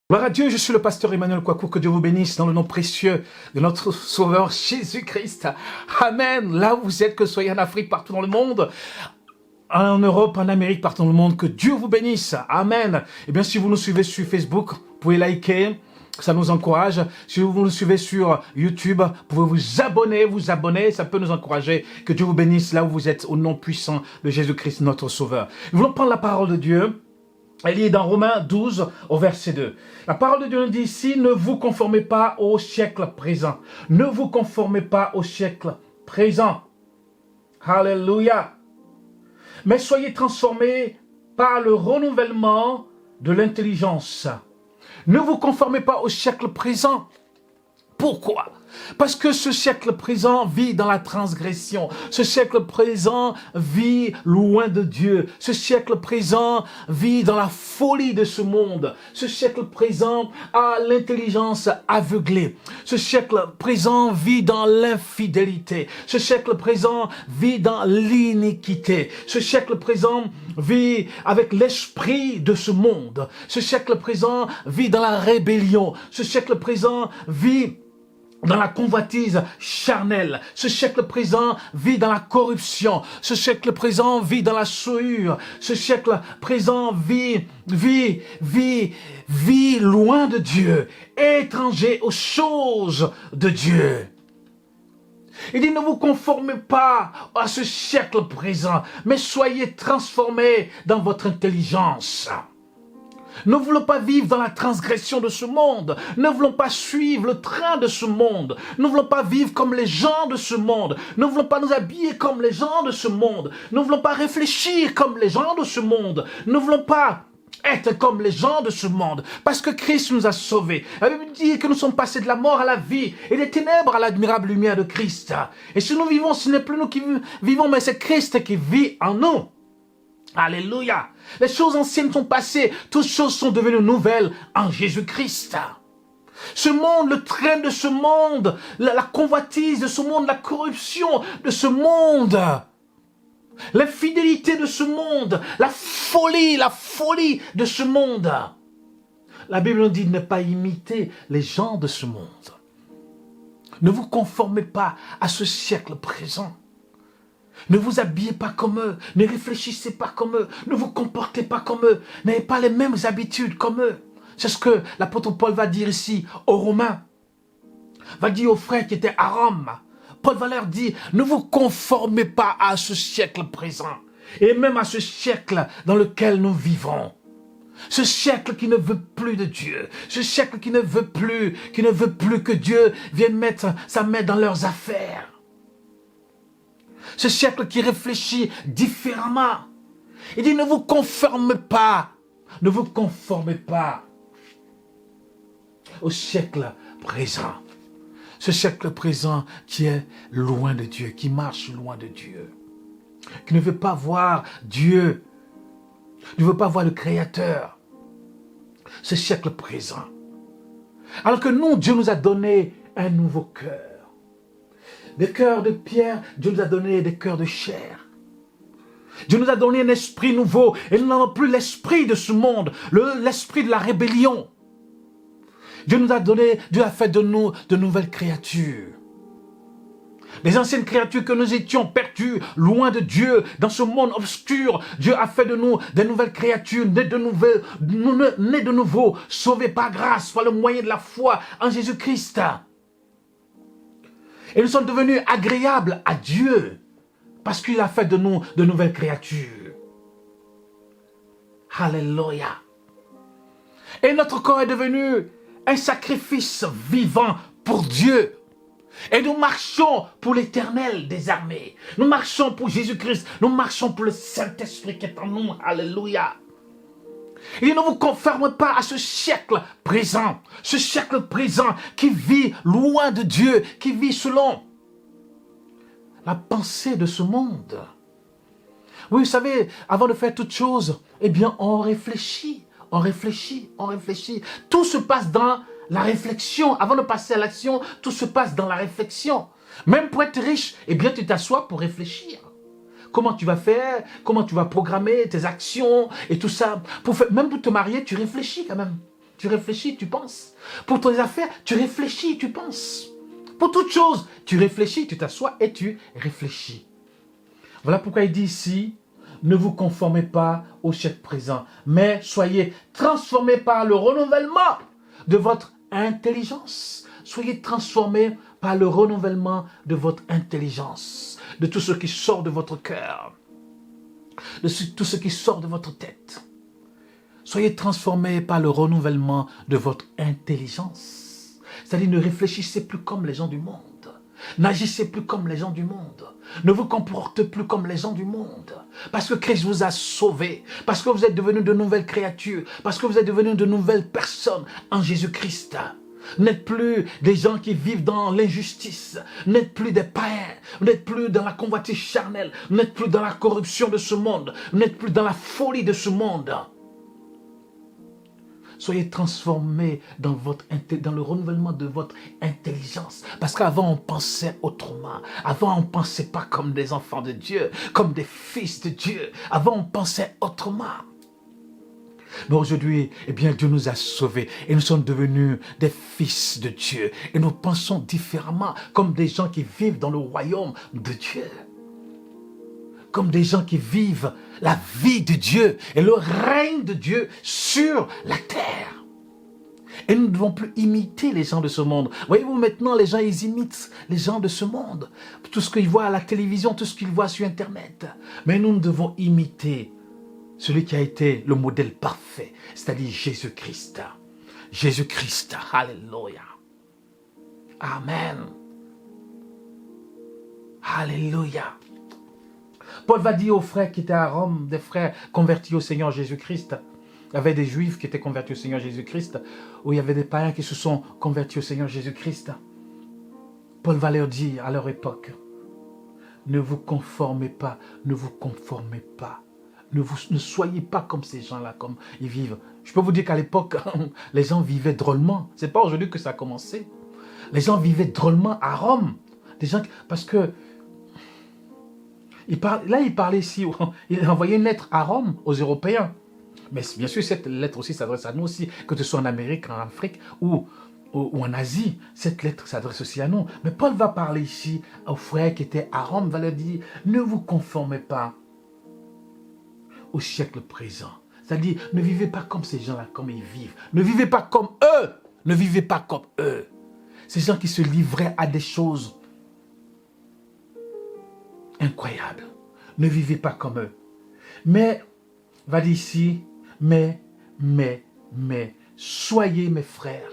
Gloire à Dieu, je suis le pasteur Emmanuel Kouakou, que Dieu vous bénisse dans le nom précieux de notre Sauveur Jésus-Christ. Amen. Là où vous êtes, que ce soit en Afrique, partout dans le monde, en Europe, en Amérique, partout dans le monde, que Dieu vous bénisse. Amen. Et bien, si vous nous suivez sur Facebook, vous pouvez liker, ça nous encourage. Si vous nous suivez sur YouTube, vous pouvez vous abonner, ça peut nous encourager. Que Dieu vous bénisse là où vous êtes, au nom puissant de Jésus-Christ, notre Sauveur. Nous voulons prendre la parole de Dieu. Elle est dans Romains 12, au verset 2. La parole de Dieu nous dit ici, ne vous conformez pas au siècle présent. Ne vous conformez pas au siècle présent. Alléluia. Mais soyez transformés par le renouvellement de l'intelligence. Ne vous conformez pas au siècle présent. Pourquoi? Parce que ce siècle présent vit dans la transgression. Ce siècle présent vit loin de Dieu. Ce siècle présent vit dans la folie de ce monde. Ce siècle présent a l'intelligence aveuglée. Ce siècle présent vit dans l'infidélité. Ce siècle présent vit dans l'iniquité. Ce siècle présent vit avec l'esprit de ce monde. Ce siècle présent vit dans la rébellion. Ce siècle présent vit dans la convoitise charnelle. Ce siècle présent vit dans la corruption. Ce siècle présent vit dans la souillure. Ce siècle présent vit loin de Dieu, étranger aux choses de Dieu. Il dit, ne vous conformez pas à ce siècle présent, mais soyez transformés dans votre intelligence. Ne voulons pas vivre dans la transgression de ce monde. Ne voulons pas suivre le train de ce monde. Ne voulons pas vivre comme les gens de ce monde. Ne voulons pas nous habiller comme les gens de ce monde. Ne voulons pas réfléchir comme les gens de ce monde. Ne voulons pas être comme les gens de ce monde. Parce que Christ nous a sauvés. La Bible dit que nous sommes passés de la mort à la vie et des ténèbres à l'admirable lumière de Christ. Et si nous vivons, ce n'est plus nous qui vivons, mais c'est Christ qui vit en nous. Alléluia. Les choses anciennes sont passées, toutes choses sont devenues nouvelles en Jésus-Christ. Ce monde, le train de ce monde, la convoitise de ce monde, la corruption de ce monde, l'infidélité de ce monde, la folie de ce monde. La Bible nous dit de ne pas imiter les gens de ce monde. Ne vous conformez pas à ce siècle présent. Ne vous habillez pas comme eux, ne réfléchissez pas comme eux, ne vous comportez pas comme eux, n'ayez pas les mêmes habitudes comme eux. C'est ce que l'apôtre Paul va dire ici aux Romains, va dire aux frères qui étaient à Rome. Paul va leur dire, ne vous conformez pas à ce siècle présent, et même à ce siècle dans lequel nous vivons. Ce siècle qui ne veut plus de Dieu, ce siècle qui ne veut plus que Dieu vienne mettre sa main dans leurs affaires. Ce siècle qui réfléchit différemment. Il dit, ne vous conformez pas au siècle présent. Ce siècle présent qui est loin de Dieu, qui marche loin de Dieu, qui ne veut pas voir Dieu, ne veut pas voir le Créateur. Ce siècle présent. Alors que nous, Dieu nous a donné un nouveau cœur. Des cœurs de pierre, Dieu nous a donné des cœurs de chair. Dieu nous a donné un esprit nouveau. Et nous n'avons plus l'esprit de ce monde, l'esprit de la rébellion. Dieu a fait de nous de nouvelles créatures. Les anciennes créatures que nous étions perdues, loin de Dieu, dans ce monde obscur, Dieu a fait de nous des nouvelles créatures, nées de nouveau, sauvées par grâce, par le moyen de la foi en Jésus-Christ. Et nous sommes devenus agréables à Dieu parce qu'il a fait de nous de nouvelles créatures. Alléluia. Et notre corps est devenu un sacrifice vivant pour Dieu. Et nous marchons pour l'Éternel des armées. Nous marchons pour Jésus-Christ. Nous marchons pour le Saint-Esprit qui est en nous. Alléluia. Il ne vous conformez pas à ce siècle présent qui vit loin de Dieu, qui vit selon la pensée de ce monde. Oui, vous savez, avant de faire toute chose, eh bien, on réfléchit. Tout se passe dans la réflexion. Avant de passer à l'action, tout se passe dans la réflexion. Même pour être riche, eh bien, tu t'assois pour réfléchir. Comment tu vas faire, comment tu vas programmer tes actions et tout ça. Même pour te marier, tu réfléchis quand même. tu réfléchis, tu penses. Pour tes affaires, tu réfléchis, tu penses. Pour toute chose, tu réfléchis, tu t'assois et tu réfléchis. Voilà pourquoi il dit ici, ne vous conformez pas au siècle présent, mais soyez transformés par le renouvellement de votre intelligence. Soyez transformés par le renouvellement de votre intelligence, de tout ce qui sort de votre cœur, de tout ce qui sort de votre tête. Soyez transformés par le renouvellement de votre intelligence. C'est-à-dire, ne réfléchissez plus comme les gens du monde. N'agissez plus comme les gens du monde. Ne vous comportez plus comme les gens du monde. Parce que Christ vous a sauvés. Parce que vous êtes devenus de nouvelles créatures. Parce que vous êtes devenus de nouvelles personnes en Jésus-Christ. N'êtes plus des gens qui vivent dans l'injustice. N'êtes plus des païens. N'êtes plus dans la convoitise charnelle. N'êtes plus dans la corruption de ce monde. N'êtes plus dans la folie de ce monde. Soyez transformés dans le renouvellement de votre intelligence. Parce qu'avant, on pensait autrement. Avant, on ne pensait pas comme des enfants de Dieu, comme des fils de Dieu. Avant, on pensait autrement. Mais aujourd'hui, eh bien, Dieu nous a sauvés et nous sommes devenus des fils de Dieu. Et nous pensons différemment, comme des gens qui vivent dans le royaume de Dieu. Comme des gens qui vivent la vie de Dieu et le règne de Dieu sur la terre. Et nous ne devons plus imiter les gens de ce monde. Voyez-vous, maintenant, les gens, ils imitent les gens de ce monde. Tout ce qu'ils voient à la télévision, tout ce qu'ils voient sur Internet. Mais nous devons imiter celui qui a été le modèle parfait, c'est-à-dire Jésus-Christ. Jésus-Christ, alléluia. Amen. Alléluia. Paul va dire aux frères qui étaient à Rome, des frères convertis au Seigneur Jésus-Christ. Il y avait des Juifs qui étaient convertis au Seigneur Jésus-Christ, ou il y avait des païens qui se sont convertis au Seigneur Jésus-Christ. Paul va leur dire à leur époque, ne vous conformez pas, ne vous conformez pas. Ne soyez pas comme ces gens-là, comme ils vivent. Je peux vous dire qu'à l'époque, les gens vivaient drôlement. Ce n'est pas aujourd'hui que ça a commencé. Les gens vivaient drôlement à Rome. Des gens, parce que il parlait ici, il envoyait une lettre à Rome, aux Européens. Mais bien sûr, cette lettre aussi s'adresse à nous aussi, que ce soit en Amérique, en Afrique ou en Asie. Cette lettre s'adresse aussi à nous. Mais Paul va parler ici aux frères qui étaient à Rome, va leur dire, ne vous conformez pas au siècle présent. C'est-à-dire, ne vivez pas comme ces gens-là, comme ils vivent. Ne vivez pas comme eux. Ne vivez pas comme eux. Ces gens qui se livraient à des choses incroyables. Ne vivez pas comme eux. Mais, va dire ici, mais, soyez mes frères,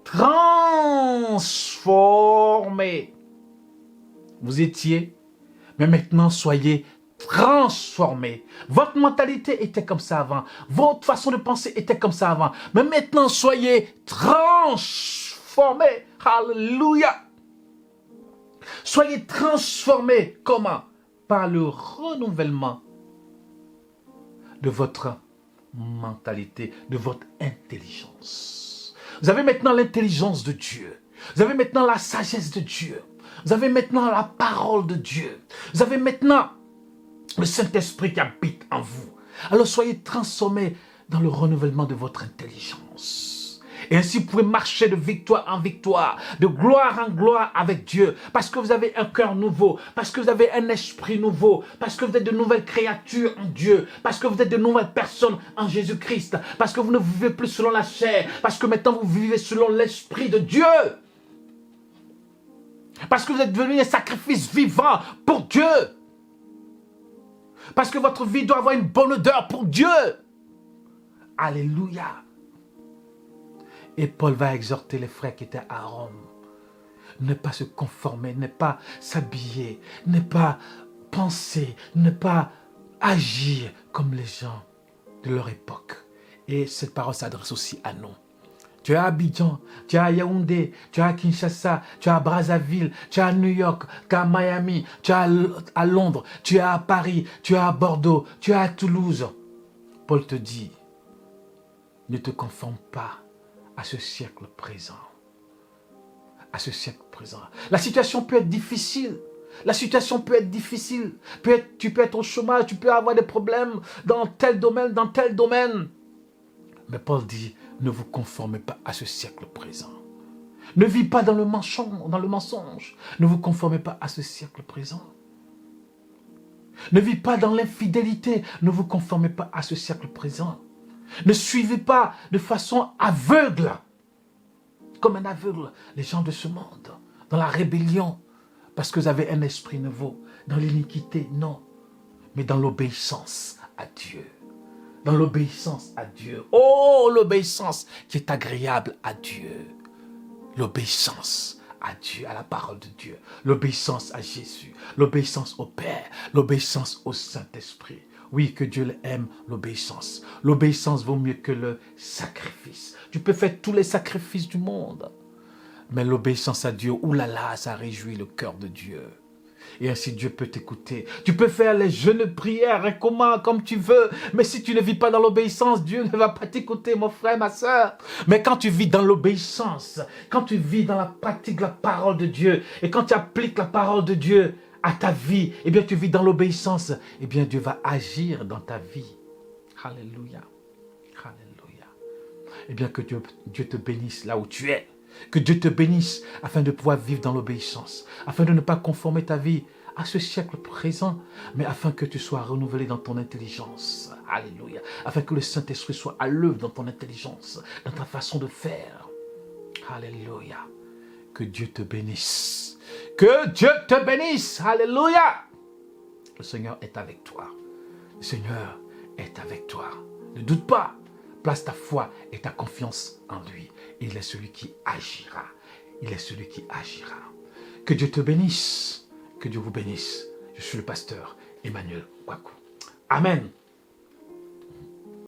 transformés. Vous étiez, mais maintenant soyez transformés. Votre mentalité était comme ça avant. Votre façon de penser était comme ça avant. Mais maintenant, soyez transformés. Alléluia. Soyez transformés. Comment? Par le renouvellement de votre mentalité, de votre intelligence. Vous avez maintenant l'intelligence de Dieu. Vous avez maintenant la sagesse de Dieu. Vous avez maintenant la parole de Dieu. Vous avez maintenant le Saint-Esprit qui habite en vous. Alors soyez transformés dans le renouvellement de votre intelligence. Et ainsi vous pouvez marcher de victoire en victoire, de gloire en gloire avec Dieu. Parce que vous avez un cœur nouveau, parce que vous avez un esprit nouveau, parce que vous êtes de nouvelles créatures en Dieu, parce que vous êtes de nouvelles personnes en Jésus-Christ, parce que vous ne vivez plus selon la chair, parce que maintenant vous vivez selon l'Esprit de Dieu. Parce que vous êtes devenu un sacrifice vivant pour Dieu. Parce que votre vie doit avoir une bonne odeur pour Dieu. Alléluia. Et Paul va exhorter les frères qui étaient à Rome. Ne pas se conformer, ne pas s'habiller, ne pas penser, ne pas agir comme les gens de leur époque. Et cette parole s'adresse aussi à nous. Tu es à Abidjan, tu es à Yaoundé, tu es à Kinshasa, tu es à Brazzaville, tu es à New York, tu es à Miami, tu es à Londres, tu es à Paris, tu es à Bordeaux, tu es à Toulouse. Paul te dit, ne te conforme pas à ce siècle présent. À ce siècle présent. La situation peut être difficile. La situation peut être difficile. Tu peux être au chômage, tu peux avoir des problèmes dans tel domaine, dans tel domaine. Mais Paul dit, ne vous conformez pas à ce siècle présent. Ne vis pas dans le mensonge. Ne vous conformez pas à ce siècle présent. Ne vis pas dans l'infidélité. Ne vous conformez pas à ce siècle présent. Ne suivez pas de façon aveugle, comme un aveugle, les gens de ce monde, dans la rébellion, parce que vous avez un esprit nouveau, dans l'iniquité, non, mais dans l'obéissance à Dieu. Dans l'obéissance à Dieu. Oh, l'obéissance qui est agréable à Dieu. L'obéissance à Dieu, à la parole de Dieu. L'obéissance à Jésus. L'obéissance au Père. L'obéissance au Saint-Esprit. Oui, que Dieu aime l'obéissance. L'obéissance vaut mieux que le sacrifice. Tu peux faire tous les sacrifices du monde. Mais l'obéissance à Dieu, oulala, ça réjouit le cœur de Dieu. Et ainsi Dieu peut t'écouter. Tu peux faire les jeûnes prières et comme tu veux. Mais si tu ne vis pas dans l'obéissance, Dieu ne va pas t'écouter, mon frère, ma soeur. Mais quand tu vis dans l'obéissance, quand tu vis dans la pratique de la parole de Dieu, et quand tu appliques la parole de Dieu à ta vie, eh bien tu vis dans l'obéissance, eh bien Dieu va agir dans ta vie. Alléluia. Alléluia. Eh bien que Dieu te bénisse là où tu es. Que Dieu te bénisse afin de pouvoir vivre dans l'obéissance, afin de ne pas conformer ta vie à ce siècle présent, mais afin que tu sois renouvelé dans ton intelligence. Alléluia. Afin que le Saint-Esprit soit à l'œuvre dans ton intelligence, dans ta façon de faire. Alléluia. Que Dieu te bénisse. Que Dieu te bénisse. Alléluia. Le Seigneur est avec toi. Le Seigneur est avec toi. Ne doute pas. Place ta foi et ta confiance en lui. Il est celui qui agira. Il est celui qui agira. Que Dieu te bénisse. Que Dieu vous bénisse. Je suis le pasteur Emmanuel Kwaku. Amen.